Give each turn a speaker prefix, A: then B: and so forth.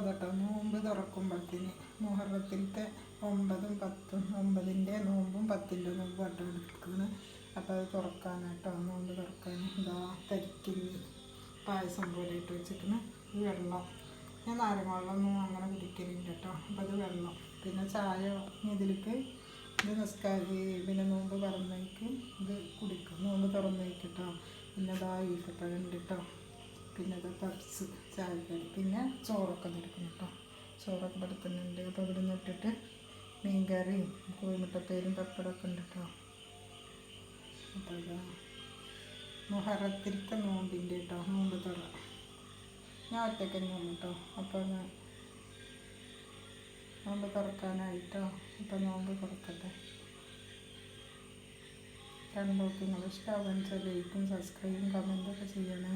A: കേട്ടോ നോമ്പ് തുറക്കുമ്പോഴത്തേന് മുഹറത്തിലത്തെ 9ഉം 10ഉം 9ൻ്റെ നോമ്പും 10ൻ്റെ നോമ്പും കേട്ടോ എടുക്കുന്നത്. അപ്പോൾ അത് തുറക്കാനായിട്ടോ നോമ്പ് തുറക്കാൻ ഇതാ തരിക്കിഞ്ഞി പായസം പോലെ ഇട്ട് വെച്ചിട്ട് വെള്ളം. ഞാൻ നാരങ്ങ വെള്ളമൊന്നും അങ്ങനെ കുടിക്കലില്ല കേട്ടോ. അപ്പോൾ അത് വെള്ളം, പിന്നെ ചായ ഇതിലേക്ക് ഇത് പിന്നെ നോമ്പ് തുറന്നേക്ക് ഇത് കുടിക്കും, നോമ്പ് തുറന്നേക്ക് കേട്ടോ. പിന്നെ ഇതാ ഈത്തപ്പഴം ഉണ്ട് കേട്ടോ, പിന്നെ ഇത് പപ്സ് ചായക്കടി, പിന്നെ ചോറൊക്കെ എടുക്കണം കേട്ടോ. ചോറൊക്കെ പടുത്തുന്നുണ്ട്. അപ്പോൾ ഇവിടെ നിന്ന് ഇട്ടിട്ട് മീൻകറിയും കോഴിമുട്ടപ്പേരും പപ്പടമൊക്കെ ഉണ്ട് കേട്ടോ. അപ്പോൾ ഇതാ മുഹറത്തിലത്തെ നോമ്പിൻ്റെ കേട്ടോ നോമ്പ് തുറ. ഞാൻ ഒറ്റയ്ക്ക് തന്നെയാണ് കേട്ടോ. അപ്പോൾ ഞാൻ നോമ്പ് തുറക്കാനായിട്ടോ. അപ്പോൾ നോമ്പ് തുറക്കട്ടെ. കണ്ടോക്ക് നിങ്ങൾ ഇഷ്ടമാവുക വെച്ചാൽ ലൈക്കും സബ്സ്ക്രൈബും കമൻറ്റൊക്കെ ചെയ്യണേ.